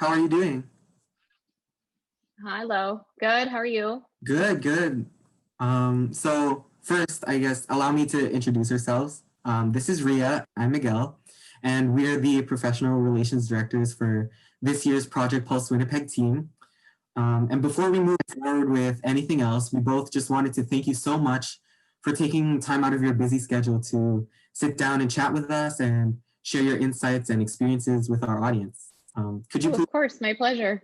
How are you doing? Hello. Good. How are you? Good, good. So first, I guess, allow me to introduce ourselves. This is Rhea, I'm Miguel, and we're the professional relations directors for this year's Project Pulse Winnipeg team. And before we move forward with anything else, we both just wanted to thank you so much for taking time out of your busy schedule to sit down and chat with us and share your insights and experiences with our audience. Could you Oh, please of course. My pleasure.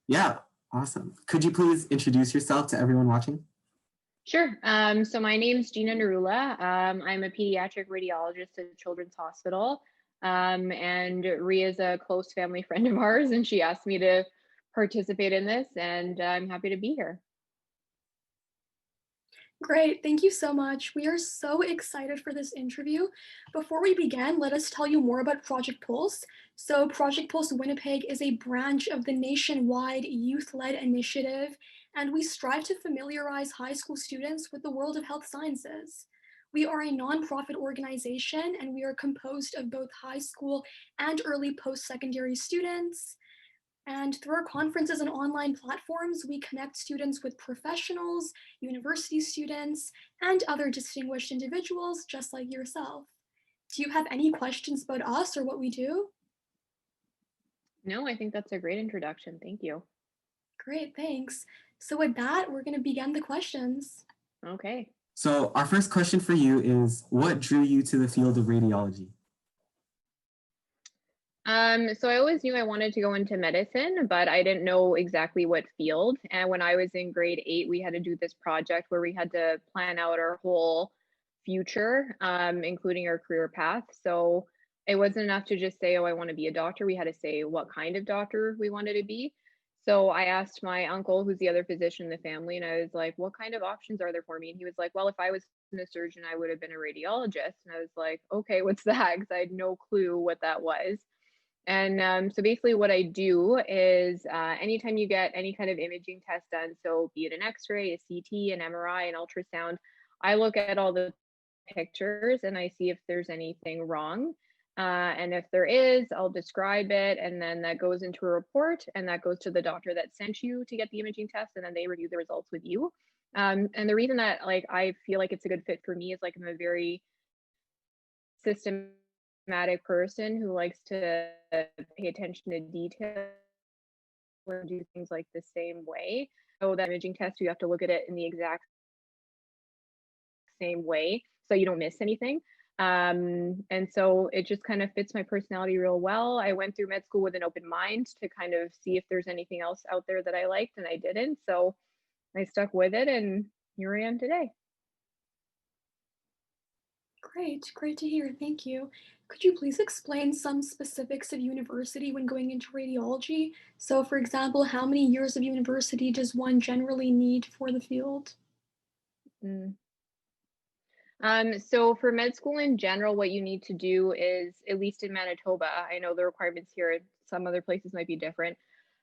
Yeah, awesome. Could you please introduce yourself to everyone watching? Sure. So my name's Gina Nirula. I'm a pediatric radiologist at Children's Hospital. And Rhea is a close family friend of ours, and she asked me to participate in this, and I'm happy to be here. Great, thank you so much. We are so excited for this interview. Before we begin, let us tell you more about Project Pulse. So Project Pulse Winnipeg is a branch of the nationwide youth-led initiative, and we strive to familiarize high school students with the world of health sciences. We are a nonprofit organization, and we are composed of both high school and early post-secondary students. And through our conferences and online platforms, we connect students with professionals, university students, and other distinguished individuals just like yourself. Do you have any questions about us or what we do? No, I think that's a great introduction. Thank you. Great, thanks. So with that, we're going to begin the questions. Okay. So our first question for you is, what drew you to the field of radiology? So I always knew I wanted to go into medicine, but I didn't know exactly what field. And when I was in grade 8, we had to do this project where we had to plan out our whole future, including our career path. So it wasn't enough to just say, oh, I want to be a doctor. We had to say what kind of doctor we wanted to be. So I asked my uncle, who's the other physician in the family, and I was like, what kind of options are there for me? And he was like, well, if I was a surgeon, I would have been a radiologist. And I was like, okay, what's that? Because I had no clue what that was. And so basically what I do is anytime you get any kind of imaging test done, so be it an X-ray, a CT, an MRI, an ultrasound, I look at all the pictures and I see if there's anything wrong. And if there is, I'll describe it, and then that goes into a report, and that goes to the doctor that sent you to get the imaging test, and then they review the results with you. And the reason that I feel like it's a good fit for me is I'm a very systematic person who likes to pay attention to detail and do things like the same way. So that imaging test, you have to look at it in the exact same way so you don't miss anything. And so it just kind of fits my personality real well. I went through med school with an open mind to kind of see if there's anything else out there that I liked, and I didn't. So I stuck with it, and here I am today. Great to hear. Thank you. Could you please explain some specifics of university when going into radiology? So, for example, how many years of university does one generally need for the field? Mm. So for med school in general, what you need to do is, at least in Manitoba, I know the requirements here, some other places might be different.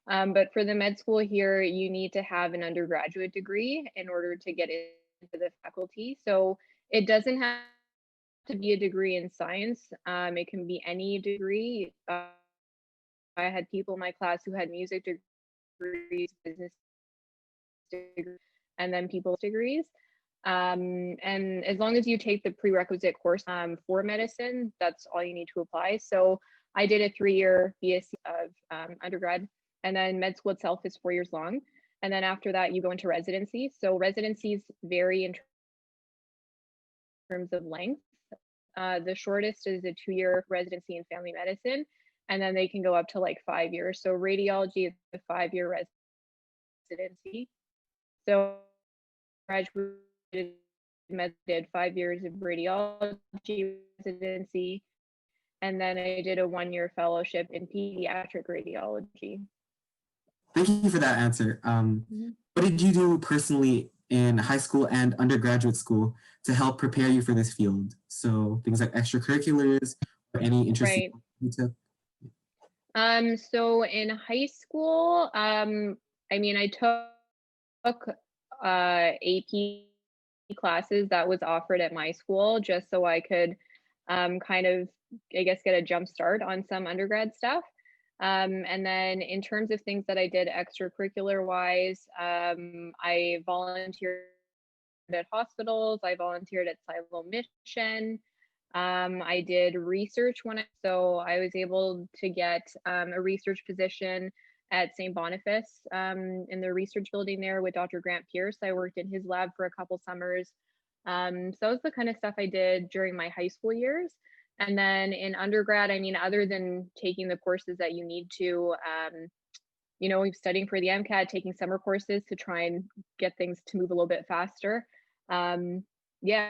But for the med school here, you need to have an undergraduate degree in order to get into the faculty. So it doesn't have to be a degree in science. It can be any degree. I had people in my class who had music degrees, business degrees, and then people's degrees. And as long as you take the prerequisite course for medicine, that's all you need to apply. So I did a 3-year BSc of undergrad, and then med school itself is 4 years long. And then after that, you go into residency. So residencies vary in terms of length. The shortest is a 2-year residency in family medicine, and then they can go up to like 5 years. So radiology is a 5-year residency. So graduated did 5 years of radiology residency, and then I did a 1-year fellowship in pediatric radiology. Thank you for that answer. What did you do personally in high school and undergraduate school to help prepare you for this field? So things like extracurriculars or any interest Right. you took? So in high school, I mean, I took AP classes that was offered at my school just so I could kind of, I guess, get a jump start on some undergrad stuff. And then in terms of things that I did extracurricular wise, I volunteered at hospitals, I volunteered at Silo Mission. I did research so I was able to get a research position at St. Boniface in the research building there with Dr. Grant Pierce. I worked in his lab for a couple summers. So that was the kind of stuff I did during my high school years. And then in undergrad, I mean, other than taking the courses that you need to, you know, studying for the MCAT, taking summer courses to try and get things to move a little bit faster. Yeah,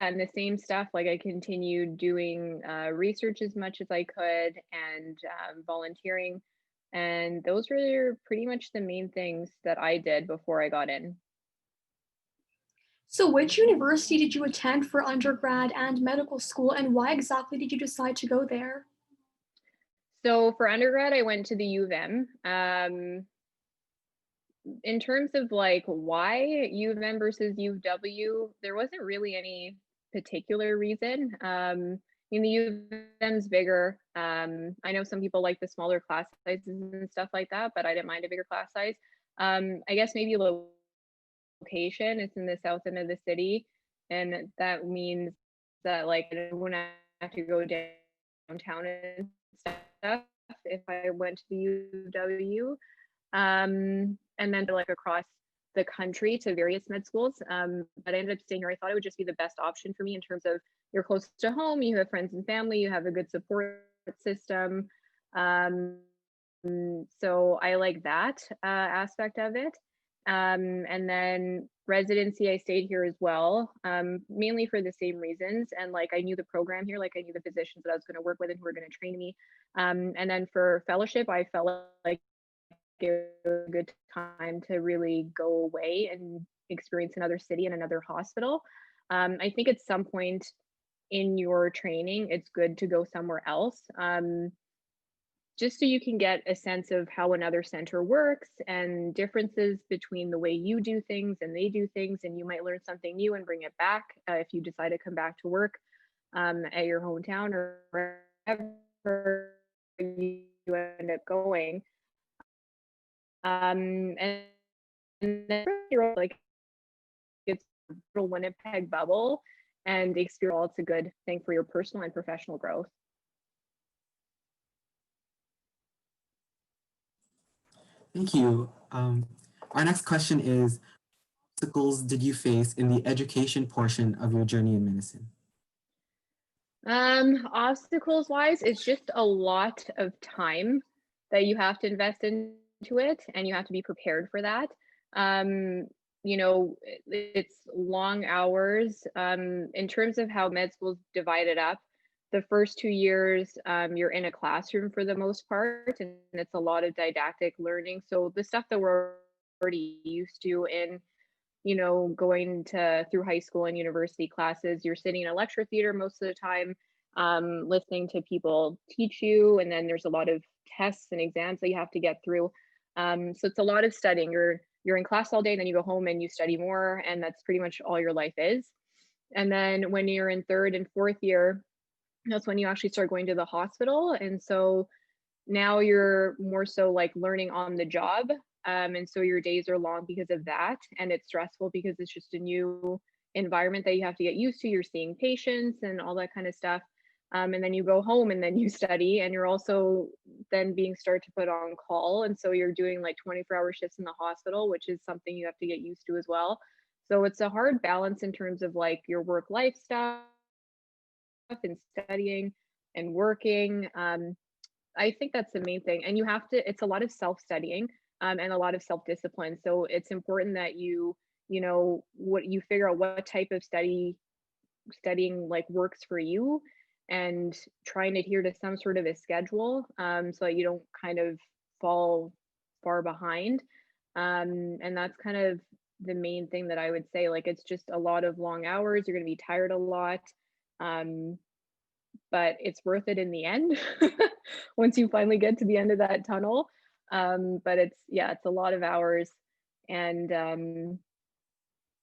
and the same stuff, like I continued doing research as much as I could and volunteering. And those were pretty much the main things that I did before I got in. So which university did you attend for undergrad and medical school, and why exactly did you decide to go there? So for undergrad, I went to the U of M. In terms of like why U of M versus U of W, there wasn't really any particular reason. In the U of M's bigger. I know some people like the smaller class sizes and stuff like that, but I didn't mind a bigger class size. I guess maybe location. It's in the south end of the city, and that means that like I wouldn't have to go downtown and stuff if I went to the UW. And then to like across the country to various med schools. But I ended up staying here. I thought it would just be the best option for me in terms of you're close to home, you have friends and family, you have a good support system. So I like that aspect of it. And then residency, I stayed here as well, mainly for the same reasons. And like I knew the program here, like I knew the physicians that I was going to work with and who were going to train me. And then for fellowship, I felt like it was a good time to really go away and experience another city and another hospital. I think at some point in your training, it's good to go somewhere else. Just so you can get a sense of how another center works and differences between the way you do things and they do things, and you might learn something new and bring it back if you decide to come back to work at your hometown or wherever you end up going. And then you're like it's a little Winnipeg bubble, and experience, it's a good thing for your personal and professional growth. Thank you. Our next question is, what obstacles did you face in the education portion of your journey in medicine? Obstacles wise, it's just a lot of time that you have to invest into it, and you have to be prepared for that. You know, it's long hours. In terms of how med school's divided up, the first 2 years, you're in a classroom for the most part, and it's a lot of didactic learning. So the stuff that we're already used to in, you know, going to through high school and university classes, you're sitting in a lecture theater most of the time, listening to people teach you, and then there's a lot of tests and exams that you have to get through. So it's a lot of studying. You're in class all day, and then you go home and you study more, and that's pretty much all your life is. And then when you're in third and fourth year, that's when you actually start going to the hospital. And so now you're more so like learning on the job. And so your days are long because of that. And it's stressful because it's just a new environment that you have to get used to. You're seeing patients and all that kind of stuff. And then you go home and then you study, and you're also then being started to put on call. And so you're doing like 24-hour shifts in the hospital, which is something you have to get used to as well. So it's a hard balance in terms of like your work life stuff and studying and working. I think that's the main thing. And you have to, it's a lot of self-studying and a lot of self-discipline. So it's important that you know, what you figure out what type of studying like works for you, and try and adhere to some sort of a schedule so that you don't kind of fall far behind. And that's kind of the main thing that I would say. Like, it's just a lot of long hours. You're going to be tired a lot. But it's worth it in the end once you finally get to the end of that tunnel. But it's a lot of hours, and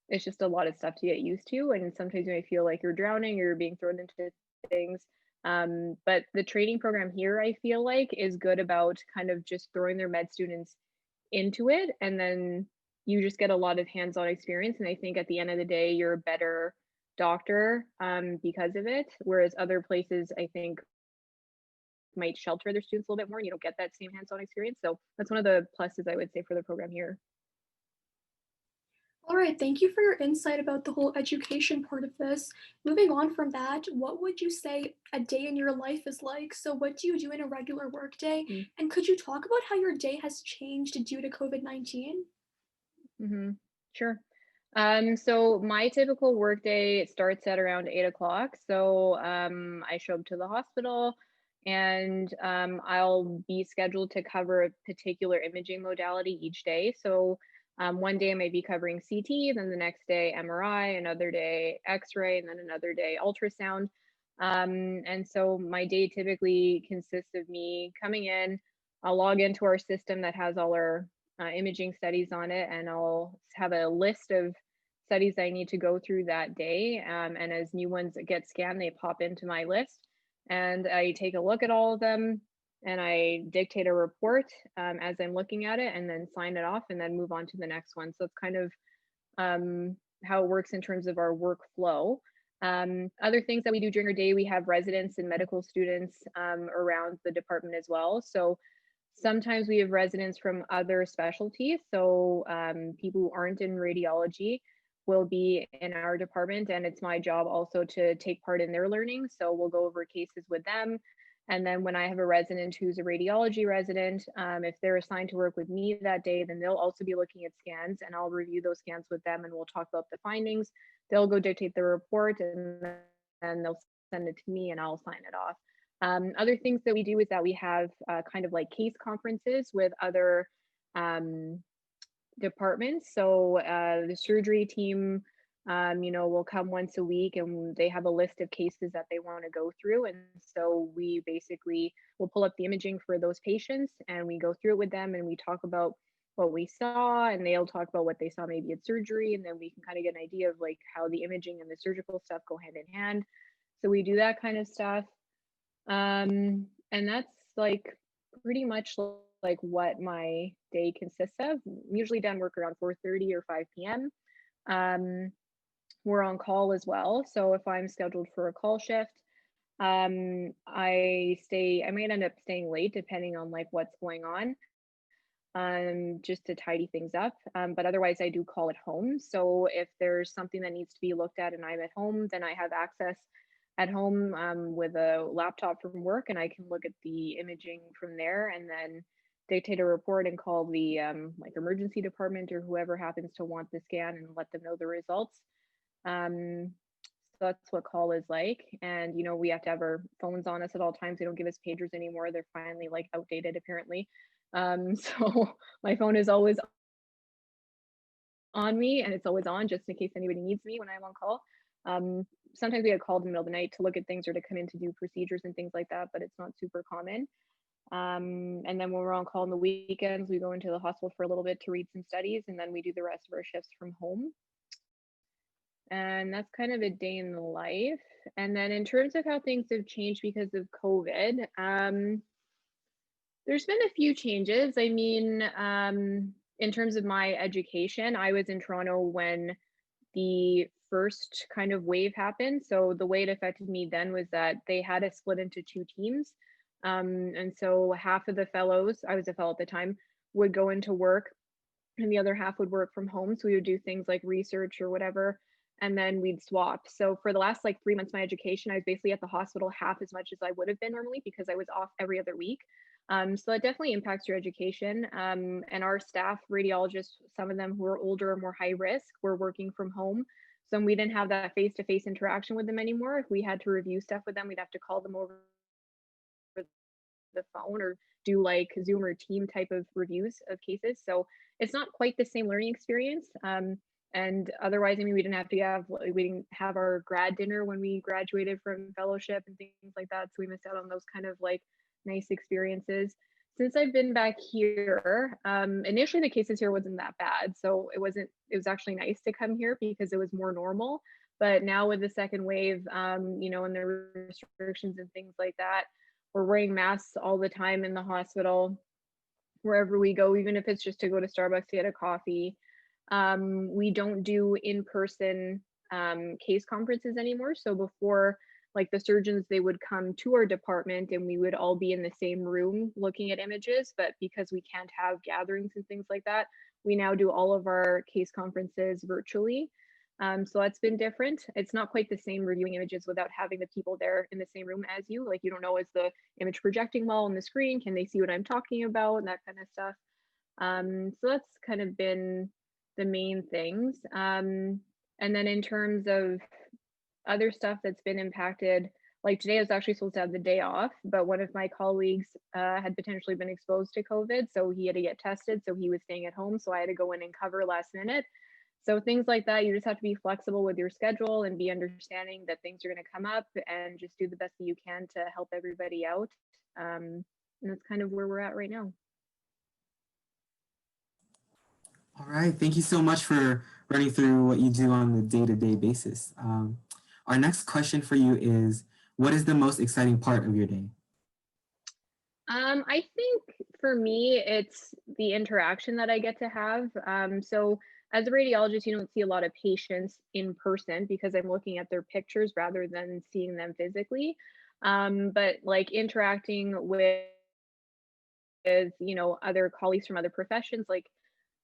it's just a lot of stuff to get used to. And sometimes you may feel like you're drowning or you're being thrown into things. But the training program here, I feel like, is good about kind of just throwing their med students into it, and then you just get a lot of hands-on experience. And I think at the end of the day, you're a better doctor because of it. Whereas other places, I think, might shelter their students a little bit more, and you don't get that same hands-on experience. So that's one of the pluses I would say for the program here. All right, thank you for your insight about the whole education part of this. Moving on from that, what would you say a day in your life is like? So, what do you do in a regular workday? Mm. And could you talk about how your day has changed due to COVID-19? Sure. So my typical workday starts at around 8 o'clock. So I show up to the hospital, and I'll be scheduled to cover a particular imaging modality each day. So one day I might be covering CT, then the next day MRI, another day X-ray, and then another day ultrasound. And so my day typically consists of me coming in. I'll log into our system that has all our imaging studies on it, and I'll have a list of studies I need to go through that day. And as new ones get scanned, they pop into my list, and I take a look at all of them, and I dictate a report as I'm looking at it, and then sign it off, and then move on to the next one. So it's kind of how it works in terms of our workflow. Other things that we do during our day, we have residents and medical students around the department as well. So sometimes we have residents from other specialties. So people who aren't in radiology will be in our department, and it's my job also to take part in their learning. So we'll go over cases with them. And then when I have a resident who's a radiology resident, if they're assigned to work with me that day, then they'll also be looking at scans, and I'll review those scans with them, and we'll talk about the findings. They'll go dictate the report, and then they'll send it to me, and I'll sign it off. Other things that we do is that we have kind of like case conferences with other departments. So the surgery team, will come once a week, and they have a list of cases that they want to go through. And so we basically will pull up the imaging for those patients, and we go through it with them, and we talk about what we saw, and they'll talk about what they saw maybe at surgery, and then we can kind of get an idea of like how the imaging and the surgical stuff go hand in hand. So we do that kind of stuff. And that's like pretty much like what my day consists of. Usually done work around 4:30 or 5 p.m. We're on call as well. So if I'm scheduled for a call shift, I might end up staying late depending on like what's going on, just to tidy things up. But otherwise I do call at home. So if there's something that needs to be looked at and I'm at home, then I have access at home with a laptop from work, and I can look at the imaging from there, and then dictate a report and call the like emergency department or whoever happens to want the scan, and let them know the results. So that's what call is like. And we have to have our phones on us at all times. They don't give us pagers anymore. They're finally like outdated apparently. So my phone is always on me, and it's always on just in case anybody needs me when I'm on call. Sometimes we get called in the middle of the night to look at things or to come in to do procedures and things like that, but it's not super common. And then when we're on call on the weekends, we go into the hospital for a little bit to read some studies, and then we do the rest of our shifts from home. And that's kind of a day in the life. And then in terms of how things have changed because of COVID, there's been a few changes. I mean, in terms of my education, I was in Toronto when the first kind of wave happened. So the way it affected me then was that they had us split into two teams. And so half of the fellows, I was a fellow at the time, would go into work, and the other half would work from home. So we would do things like research or whatever, and then we'd swap. So for the last like 3 months of my education, I was basically at the hospital half as much as I would have been normally because I was off every other week. So that definitely impacts your education. And our staff, radiologists, some of them who are older or more high risk, were working from home. So we didn't have that face-to-face interaction with them anymore. If we had to review stuff with them, we'd have to call them over the phone or do like Zoom or team type of reviews of cases. So it's not quite the same learning experience. And otherwise, I mean, we didn't have our grad dinner when we graduated from fellowship and things like that. So we missed out on those kind of like nice experiences. Since I've been back here, initially the cases here wasn't that bad. So it was actually nice to come here because it was more normal. But now with the second wave, you know, and the restrictions and things like that, we're wearing masks all the time in the hospital, wherever we go, even if it's just to go to Starbucks to get a coffee. We don't do in-person case conferences anymore. So before, like the surgeons, they would come to our department and we would all be in the same room looking at images. But because we can't have gatherings and things like that, we now do all of our case conferences virtually. So that's been different. It's not quite the same reviewing images without having the people there in the same room as you. Like, you don't know, is the image projecting well on the screen? Can they see what I'm talking about? And that kind of stuff. So that's kind of been the main things. And then in terms of other stuff that's been impacted, like today I was actually supposed to have the day off, but one of my colleagues had potentially been exposed to COVID, so he had to get tested, so he was staying at home, so I had to go in and cover last minute. So things like that, you just have to be flexible with your schedule and be understanding that things are going to come up and just do the best that you can to help everybody out. And that's kind of where we're at right now. All right, thank you so much for running through what you do on the day-to-day basis. Our next question for you is, what is the most exciting part of your day? I think for me, it's the interaction that I get to have. So as a radiologist, you don't see a lot of patients in person because I'm looking at their pictures rather than seeing them physically. But like interacting with, you know, other colleagues from other professions, like,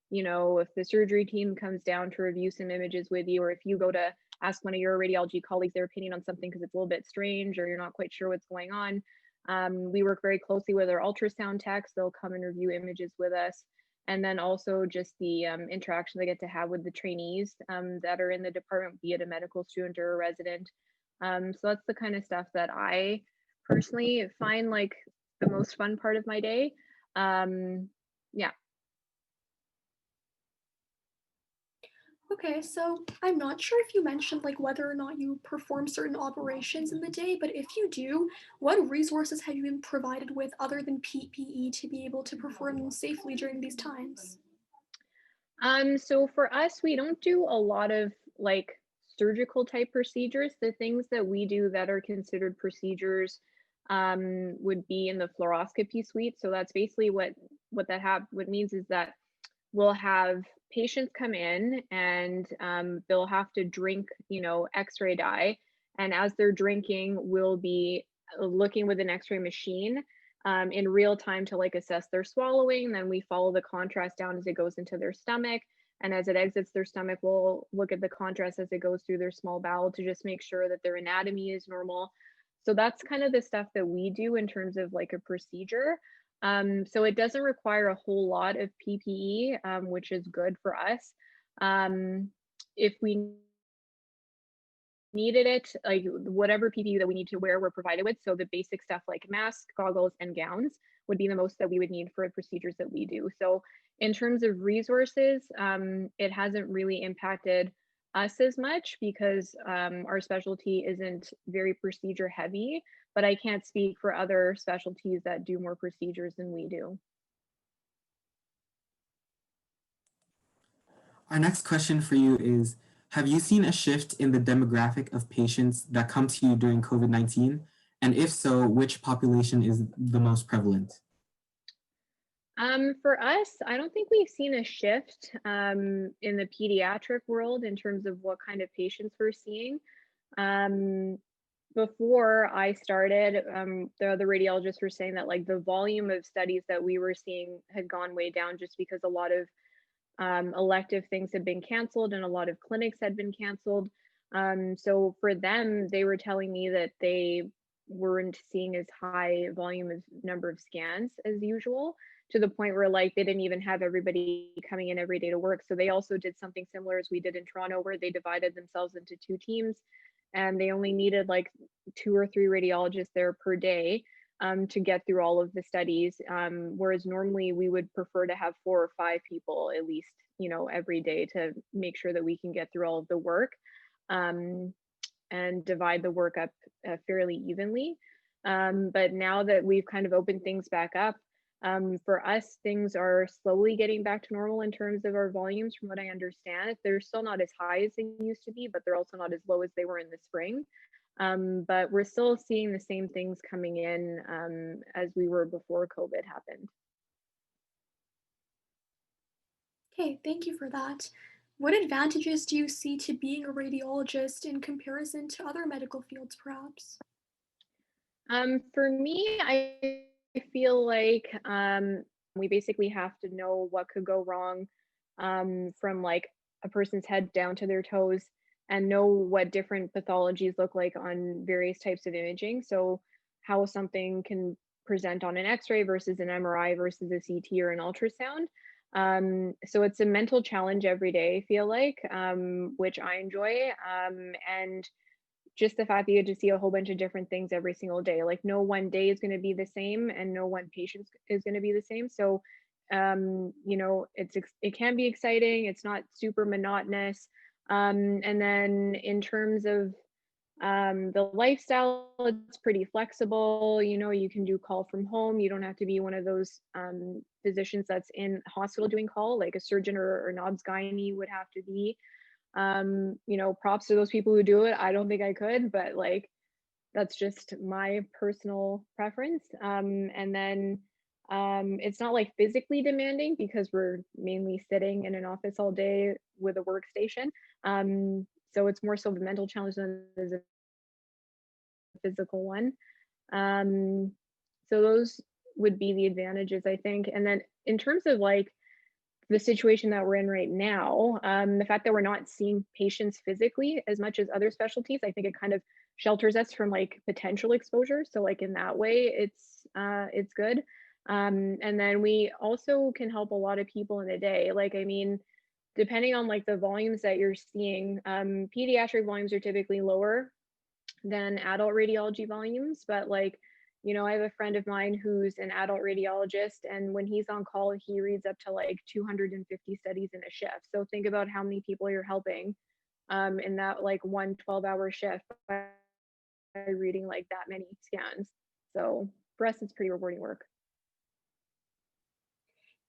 you know, if the surgery team comes down to review some images with you, or if you go to ask one of your radiology colleagues their opinion on something because it's a little bit strange or you're not quite sure what's going on. We work very closely with our ultrasound techs. They'll come and review images with us. And then also just the interaction they get to have with the trainees that are in the department, be it a medical student or a resident. So that's the kind of stuff that I personally find like the most fun part of my day. Yeah. Okay, so I'm not sure if you mentioned like whether or not you perform certain operations in the day, but if you do, what resources have you been provided with other than PPE to be able to perform them safely during these times? So for us, we don't do a lot of like surgical type procedures. The things that we do that are considered procedures would be in the fluoroscopy suite. So that's basically what means is that we'll have patients come in and they'll have to drink, you know, X-ray dye, and as they're drinking, we'll be looking with an X-ray machine in real time to like assess their swallowing. Then we follow the contrast down as it goes into their stomach. And as it exits their stomach, we'll look at the contrast as it goes through their small bowel to just make sure that their anatomy is normal. So that's kind of the stuff that we do in terms of like a procedure. So it doesn't require a whole lot of PPE, which is good for us. If we needed it, like whatever PPE that we need to wear, we're provided with. So the basic stuff like masks, goggles, and gowns would be the most that we would need for the procedures that we do. So in terms of resources, it hasn't really impacted us as much because our specialty isn't very procedure heavy, but I can't speak for other specialties that do more procedures than we do. Our next question for you is, have you seen a shift in the demographic of patients that come to you during COVID-19? And if so, which population is the most prevalent? For us, I don't think we've seen a shift in the pediatric world in terms of what kind of patients we're seeing. Before I started, the other radiologists were saying that like the volume of studies that we were seeing had gone way down just because a lot of elective things had been canceled and a lot of clinics had been canceled. So for them, they were telling me that they weren't seeing as high volume of number of scans as usual, to the point where like they didn't even have everybody coming in every day to work. So they also did something similar as we did in Toronto, where they divided themselves into two teams and they only needed like 2 or 3 radiologists there per day to get through all of the studies. Whereas normally we would prefer to have 4 or 5 people at least, you know, every day to make sure that we can get through all of the work and divide the work up fairly evenly. But now that we've kind of opened things back up, For us, things are slowly getting back to normal in terms of our volumes, from what I understand. They're still not as high as they used to be, but they're also not as low as they were in the spring. But we're still seeing the same things coming in as we were before COVID happened. Okay, thank you for that. What advantages do you see to being a radiologist in comparison to other medical fields, perhaps? For me, I feel like we basically have to know what could go wrong from like a person's head down to their toes and know what different pathologies look like on various types of imaging. So, how something can present on an X-ray versus an MRI versus a CT or an ultrasound. So it's a mental challenge every day, I feel like, which I enjoy. And just the fact that you get to see a whole bunch of different things every single day. Like no one day is going to be the same and no one patient is going to be the same. So it can be exciting. It's not super monotonous. And then in terms of the lifestyle, it's pretty flexible. You can do call from home. You don't have to be one of those physicians that's in hospital doing call, like a surgeon or an obs gynae would have to be. Props to those people who do it. I don't think I could, but like that's just my personal preference. And then it's not like physically demanding because we're mainly sitting in an office all day with a workstation. So it's more so the mental challenge than it is a physical one. Um, so those would be the advantages, I think. And then in terms of like the situation that we're in right now, the fact that we're not seeing patients physically as much as other specialties, I think it kind of shelters us from like potential exposure. So like in that way, it's good. And then we also can help a lot of people in a day. Like, I mean, depending on like the volumes that you're seeing, pediatric volumes are typically lower than adult radiology volumes, but like, I have a friend of mine who's an adult radiologist, and when he's on call, he reads up to like 250 studies in a shift. So think about how many people you're helping in that like 1 12-hour shift by reading like that many scans. So for us, it's pretty rewarding work.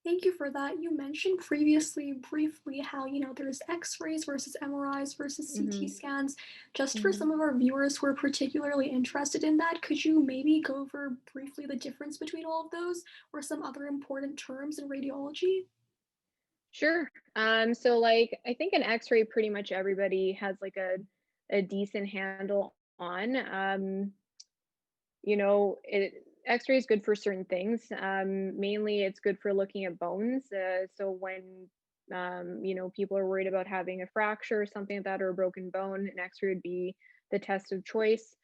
Thank you for that. You mentioned previously, briefly, how, there's X-rays versus MRIs versus CT Hmm. scans. Just for Hmm. some of our viewers who are particularly interested in that, could you maybe go over briefly the difference between all of those or some other important terms in radiology? Sure. So like I think an X-ray pretty much everybody has like a decent handle on. X-ray is good for certain things. Mainly it's good for looking at bones. So when people are worried about having a fracture or something like that or a broken bone, an X-ray would be the test of choice.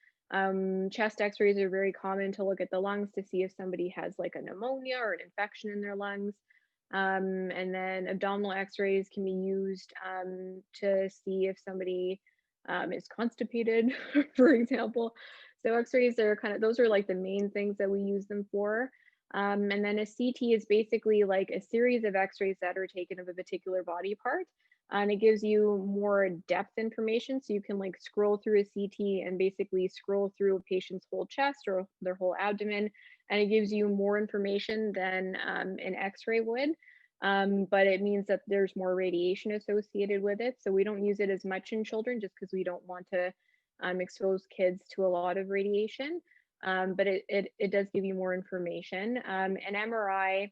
Chest X-rays are very common to look at the lungs to see if somebody has like a pneumonia or an infection in their lungs. And then abdominal X-rays can be used to see if somebody is constipated, for example. So X-rays are those are like the main things that we use them for. And then a CT is basically like a series of X-rays that are taken of a particular body part. And it gives you more depth information. So you can like scroll through a CT and basically scroll through a patient's whole chest or their whole abdomen. And it gives you more information than an X-ray would. But it means that there's more radiation associated with it. So we don't use it as much in children just because we don't want to expose kids to a lot of radiation. But it does give you more information. An MRI,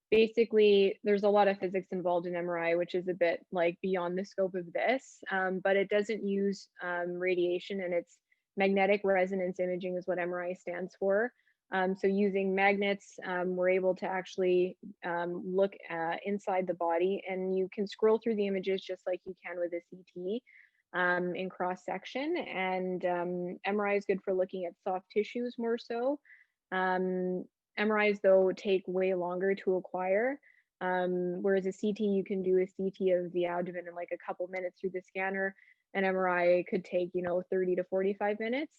basically, there's a lot of physics involved in MRI, which is a bit like beyond the scope of this, but it doesn't use radiation, and it's magnetic resonance imaging is what MRI stands for. So using magnets, we're able to actually look inside the body, and you can scroll through the images just like you can with a CT in cross section. And MRI is good for looking at soft tissues more so. MRIs though take way longer to acquire. Whereas a CT, you can do a CT of the abdomen in like a couple minutes through the scanner. An MRI could take 30 to 45 minutes.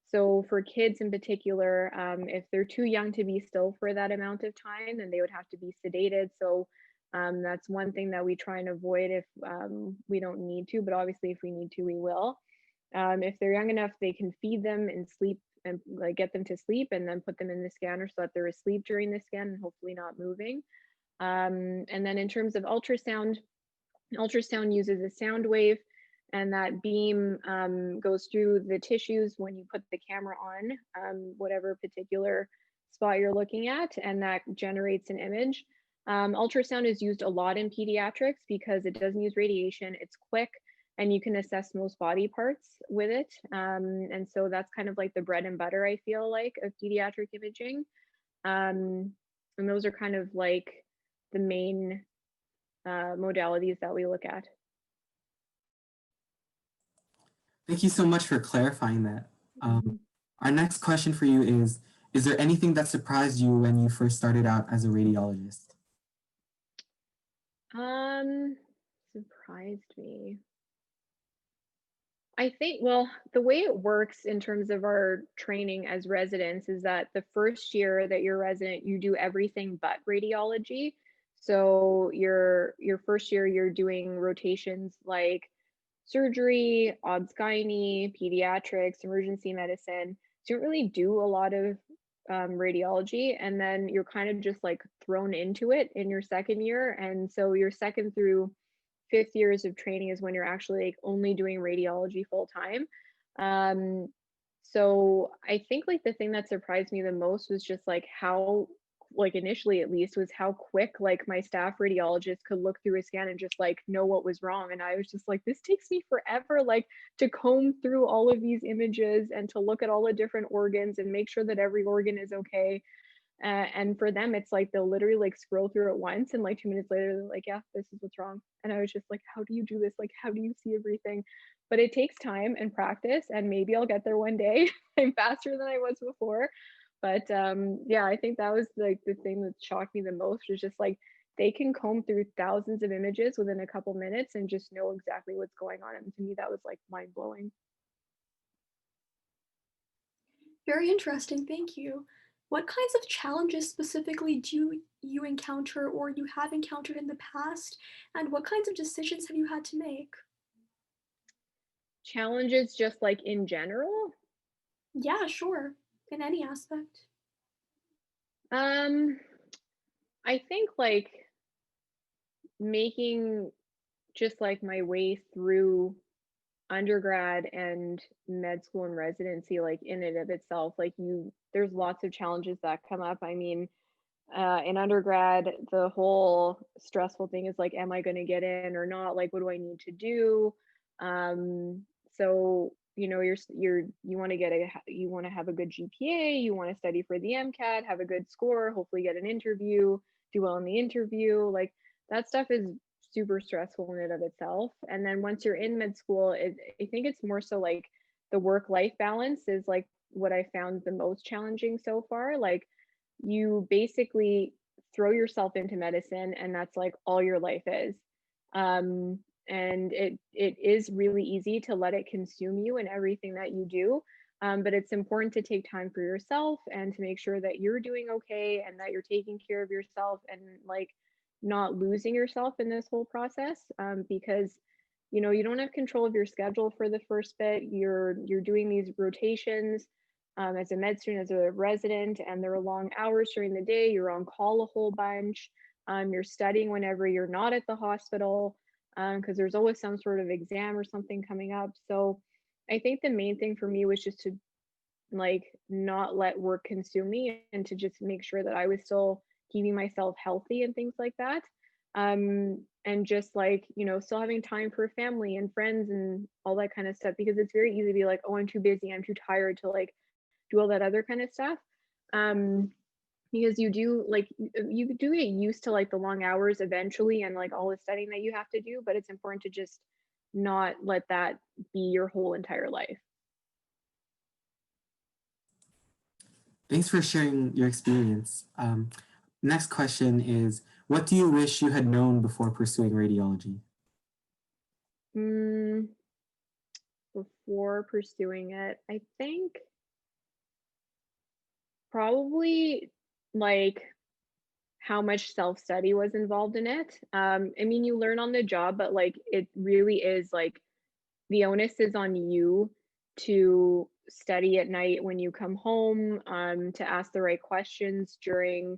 So for kids in particular, if they're too young to be still for that amount of time, then they would have to be sedated. So that's one thing that we try and avoid if we don't need to, but obviously if we need to, we will. If they're young enough, they can feed them and sleep and like get them to sleep and then put them in the scanner so that they're asleep during the scan and hopefully not moving. And then in terms of ultrasound, ultrasound uses a sound wave, and that beam goes through the tissues when you put the camera on whatever particular spot you're looking at, and that generates an image. Ultrasound is used a lot in pediatrics because it doesn't use radiation, it's quick, and you can assess most body parts with it. And so that's kind of like the bread and butter, I feel like, of pediatric imaging. And those are kind of like the main modalities that we look at. Thank you so much for clarifying that. Our next question for you is there anything that surprised you when you first started out as a radiologist? Surprised me. I think, well, the way it works in terms of our training as residents is that the first year that you're resident, you do everything but radiology. So your first year, you're doing rotations like surgery, obs-gynae, pediatrics, emergency medicine. So you don't really do a lot of radiology, and then you're kind of just like thrown into it in your second year. And so your second through fifth years of training is when you're actually like only doing radiology full time. So I think like the thing that surprised me the most was just like how, like initially at least, was how quick like my staff radiologist could look through a scan and just like know what was wrong. And I was just like, this takes me forever, like to comb through all of these images and to look at all the different organs and make sure that every organ is okay. And for them, it's like they'll literally like scroll through it once, and like 2 minutes later, they're like, yeah, this is what's wrong. And I was just like, how do you do this? Like, how do you see everything? But it takes time and practice, and maybe I'll get there one day. I'm faster than I was before. But yeah, I think that was like the thing that shocked me the most, was just like they can comb through thousands of images within a couple minutes and just know exactly what's going on. And to me, that was like mind blowing. Very interesting, thank you. What kinds of challenges specifically do you encounter or you have encountered in the past? And what kinds of decisions have you had to make? Challenges just like in general? Yeah, sure. In any aspect. I think like making just like my way through undergrad and med school and residency, like in and of itself, like there's lots of challenges that come up. I mean, in undergrad, the whole stressful thing is like, am I going to get in or not? Like, what do I need to do? So you know, you want to have a good GPA, you want to study for the MCAT, have a good score, hopefully get an interview, do well in the interview. Like that stuff is super stressful in and of itself. And then once you're in med school, I think it's more so like the work-life balance is like what I found the most challenging so far. Like you basically throw yourself into medicine and that's like all your life is. And it is really easy to let it consume you in everything that you do. But it's important to take time for yourself and to make sure that you're doing okay and that you're taking care of yourself and like not losing yourself in this whole process, because you know you don't have control of your schedule for the first bit. You're doing these rotations as a med student, as a resident, and there are long hours during the day. You're on call a whole bunch. You're studying whenever you're not at the hospital, because there's always some sort of exam or something coming up. So I think the main thing for me was just to like not let work consume me and to just make sure that I was still keeping myself healthy and things like that. And just like, you know, still having time for family and friends and all that kind of stuff, because it's very easy to be like, oh, I'm too busy, I'm too tired to like do all that other kind of stuff. Because you do get used to like the long hours eventually and like all the studying that you have to do, but it's important to just not let that be your whole entire life. Thanks for sharing your experience. Next question is, what do you wish you had known before pursuing radiology? Before pursuing it, I think probably like how much self-study was involved in it. I mean, you learn on the job, but like it really is like the onus is on you to study at night when you come home, to ask the right questions during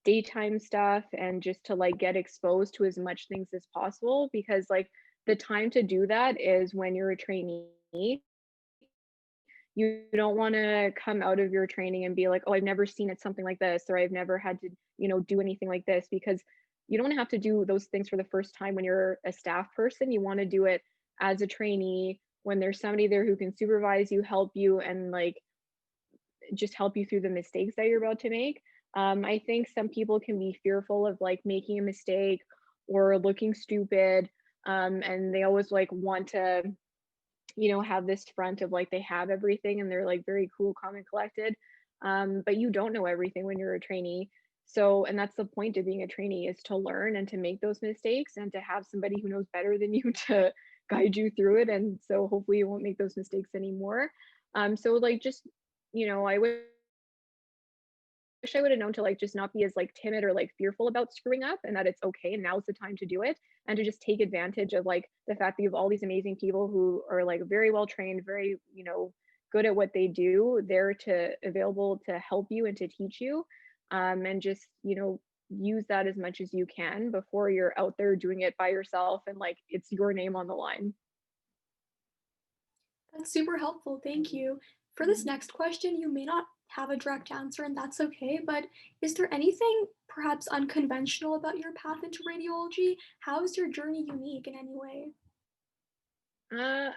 daytime stuff, and just to like get exposed to as much things as possible, because like the time to do that is when you're a trainee. You don't want to come out of your training and be like, oh, I've never seen it something like this, or I've never had to, do anything like this, because you don't have to do those things for the first time when you're a staff person. You want to do it as a trainee when there's somebody there who can supervise you, help you, and like just help you through the mistakes that you're about to make. I think some people can be fearful of like making a mistake or looking stupid. And they always like want to, have this front of like they have everything and they're like very cool, calm, and collected. But you don't know everything when you're a trainee. So, and that's the point of being a trainee, is to learn and to make those mistakes and to have somebody who knows better than you to guide you through it. And so hopefully you won't make those mistakes anymore. So like just, I wish I would have known to like just not be as like timid or like fearful about screwing up, and that it's okay and now's the time to do it, and to just take advantage of like the fact that you have all these amazing people who are like very well trained, very, good at what they do, there to available to help you and to teach you. And just, use that as much as you can before you're out there doing it by yourself and like it's your name on the line. That's super helpful. Thank you. For this next question, you may not have a direct answer, and that's okay, but is there anything perhaps unconventional about your path into radiology? How is your journey unique in any way? uh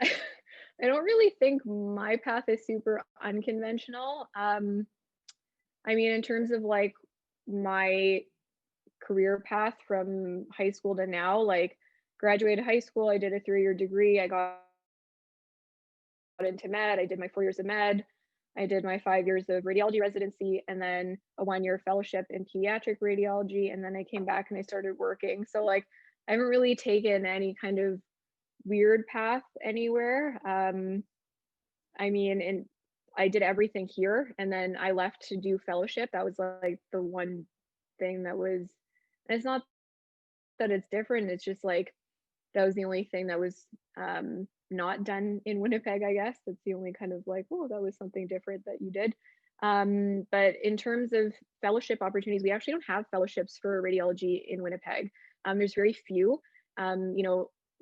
I don't really think my path is super unconventional. I mean, in terms of like my career path from high school to now, like graduated high school, I did a 3-year degree, I got into med, I did my 4 years of med, I did my 5 years of radiology residency, and then a 1-year fellowship in pediatric radiology, and then I came back and I started working. So like I haven't really taken any kind of weird path anywhere. I mean, and I did everything here, and then I left to do fellowship. That was like the one thing that was, and it's not that it's different, it's just like that was the only thing that was not done in Winnipeg, I guess. That's the only kind of like, oh, that was something different that you did. But in terms of fellowship opportunities, we actually don't have fellowships for radiology in Winnipeg. There's very few.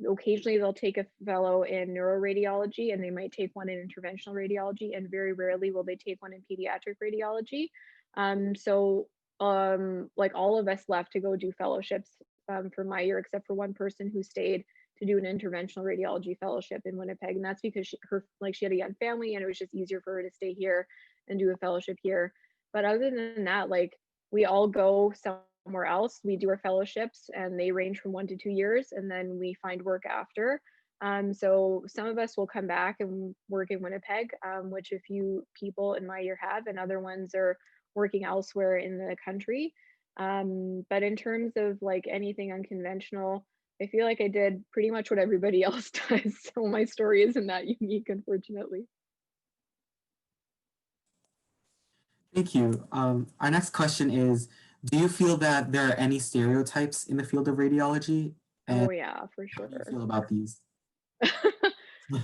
Occasionally they'll take a fellow in neuroradiology, and they might take one in interventional radiology, and very rarely will they take one in pediatric radiology. Like all of us left to go do fellowships for my year, except for one person who stayed to do an interventional radiology fellowship in Winnipeg, and that's because she had a young family, and it was just easier for her to stay here and do a fellowship here. But other than that, like we all go somewhere else. We do our fellowships, and they range from 1 to 2 years, and then we find work after. So some of us will come back and work in Winnipeg, which a few people in my year have, and other ones are working elsewhere in the country. But in terms of like anything unconventional, I feel like I did pretty much what everybody else does. So my story isn't that unique, unfortunately. Thank you. Our next question is, do you feel that there are any stereotypes in the field of radiology? And Oh yeah, for how do you sure. feel about these?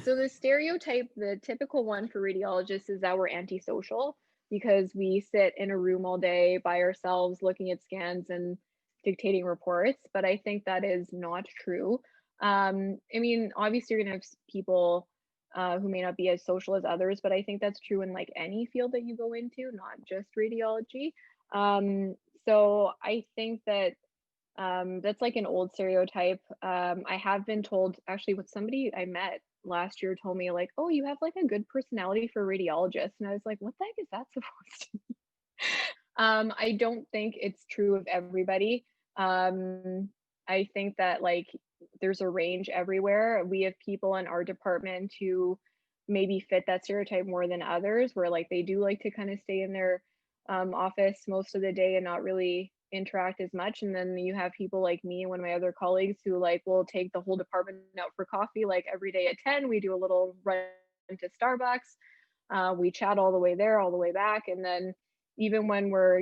So the stereotype, the typical one for radiologists is that we're antisocial because we sit in a room all day by ourselves looking at scans and dictating reports, but I think that is not true. I mean, obviously you're gonna have people who may not be as social as others, but I think that's true in like any field that you go into, not just radiology. So I think that that's like an old stereotype. I have been told, actually, what somebody I met last year told me, like, oh, you have like a good personality for a radiologist. And I was like, what the heck is that supposed to mean? I don't think it's true of everybody. I think that like there's a range everywhere. We have people in our department who maybe fit that stereotype more than others, where like they do like to kind of stay in their office most of the day and not really interact as much. And then you have people like me and one of my other colleagues who like will take the whole department out for coffee like every day at 10. We do a little run to Starbucks. We chat all the way there, all the way back. And then even when we're,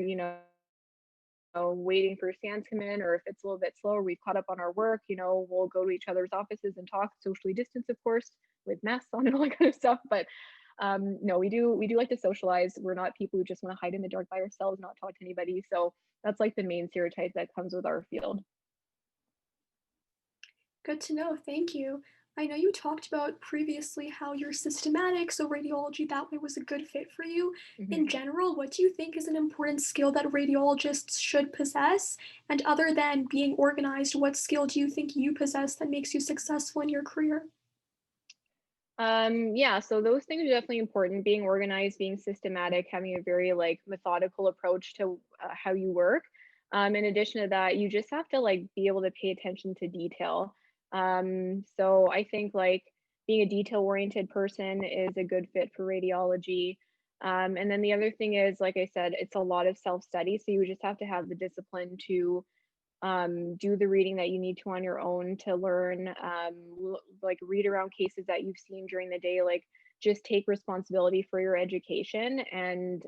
waiting for scans to come in, or if it's a little bit slower, we've caught up on our work, we'll go to each other's offices and talk, socially distance, of course, with masks on and all that kind of stuff. But No, we do like to socialize. We're not people who just want to hide in the dark by ourselves, not talk to anybody. So that's like the main stereotype that comes with our field. Good to know. Thank you. I know you talked about previously how you're systematic, so radiology that way was a good fit for you. Mhm. In general, what do you think is an important skill that radiologists should possess? And other than being organized, what skill do you think you possess that makes you successful in your career? Yeah, so those things are definitely important. Being organized, being systematic, having a very like methodical approach to how you work. In addition to that, you just have to like be able to pay attention to detail. So I think like being a detail-oriented person is a good fit for radiology. And then the other thing is, like I said, it's a lot of self-study. So you just have to have the discipline to do the reading that you need to on your own to learn, like read around cases that you've seen during the day, like just take responsibility for your education and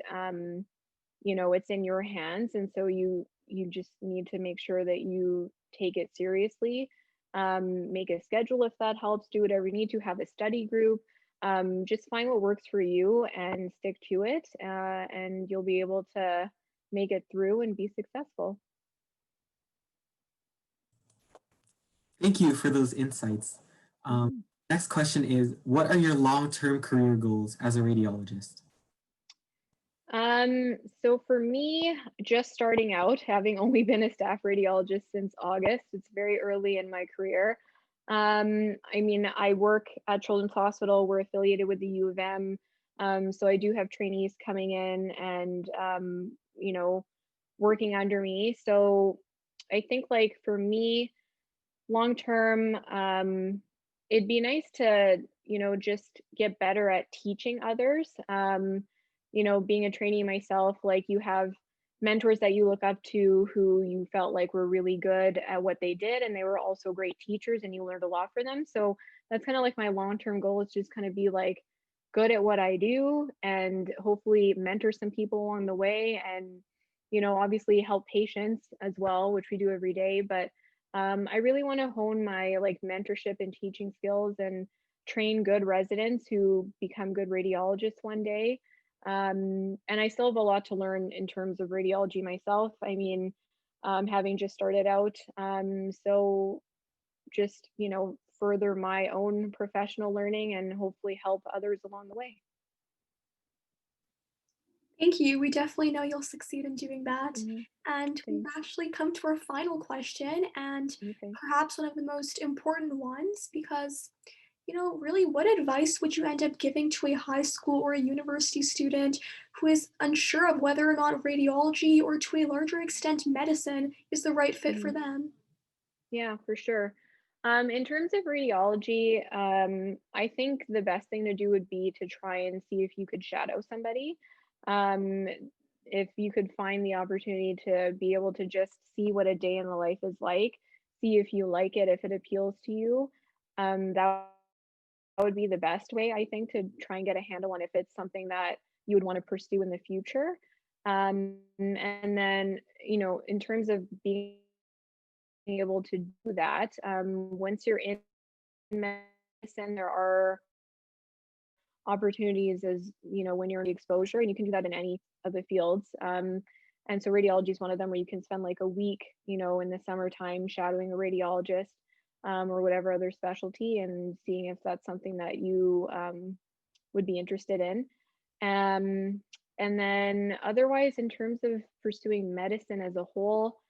it's in your hands. And so you just need to make sure that you take it seriously. Make a schedule if that helps, do whatever you need to, have a study group. Just find what works for you and stick to it, and you'll be able to make it through and be successful. Thank you for those insights. Um, Mhm. Next question is, what are your long-term career goals as a radiologist? So for me, just starting out, having only been a staff radiologist since August, it's very early in my career. I mean, I work at Children's Hospital. We're affiliated with the U of M. So I do have trainees coming in and, working under me. So I think like for me, long term, it'd be nice to, just get better at teaching others. Being a trainee myself, like you have mentors that you look up to who you felt like were really good at what they did, and they were also great teachers, and you learned a lot from them. So that's kind of like my long-term goal is just kind of be like good at what I do and hopefully mentor some people along the way and obviously help patients as well, which we do every day. But I really want to hone my like mentorship and teaching skills and train good residents who become good radiologists one day. And I still have a lot to learn in terms of radiology myself. I mean, having just started out, so just further my own professional learning and hopefully help others along the way. Thank you. We definitely know you'll succeed in doing that. Hmm. And we've Thanks. actually come to our final question, and Okay. perhaps one of the most important ones, because, really, what advice would you end up giving to a high school or a university student who is unsure of whether or not radiology or to a larger extent medicine is the right fit for Mhm. them? Yeah, for sure. In terms of radiology, I think the best thing to do would be to try and see if you could shadow somebody. Um, if you could find the opportunity to be able to just see what a day in the life is like, see if you like it, if it appeals to you, that would be the best way, I think, to try and get a handle on if it's something that you would want to pursue in the future. And then, in terms of being able to do that. Once you're in medicine, there are opportunities as when you're in the exposure, and you can do that in any of the fields. And so radiology is one of them where you can spend like a week, in the summertime shadowing a radiologist or whatever other specialty and seeing if that's something that you would be interested in. Um, and then otherwise, in terms of pursuing medicine as a whole,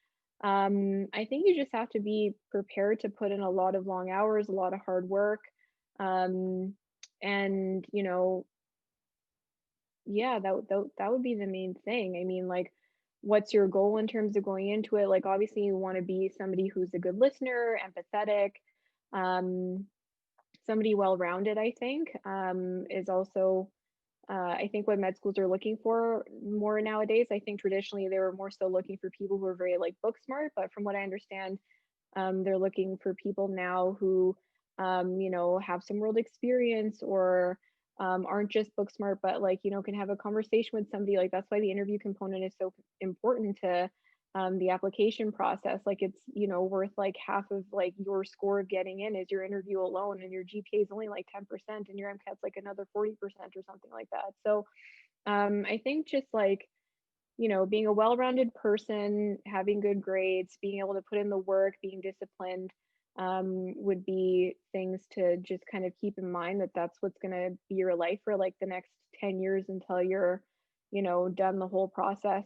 I think you just have to be prepared to put in a lot of long hours, a lot of hard work. Um, and yeah, that would be the main thing. I mean, like, what's your goal in terms of going into it? Like, obviously, you want to be somebody who's a good listener, empathetic, um, somebody well-rounded, I think, is also I think what med schools are looking for more nowadays. I think traditionally they were more so looking for people who are very like book smart, but from what I understand, they're looking for people now who, have some world experience or aren't just book smart, but like, can have a conversation with somebody. Like that's why the interview component is so important to the application process. Like it's, you know, worth like half of like your score of getting in is your interview alone, and your GPA is only like 10% and your MCAT's like another 40% or something like that. So I think just like, you know, being a well-rounded person, having good grades, being able to put in the work, being disciplined, would be things to just kind of keep in mind, that that's what's going to be your life for like the next 10 years until you're, you know, done the whole process.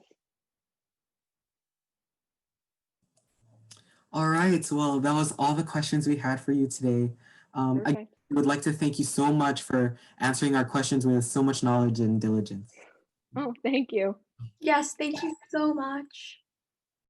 All right. Well, that was all the questions we had for you today. I Perfect. would like to thank you so much for answering our questions with so much knowledge and diligence. Oh, thank you. Yes, thank you so much.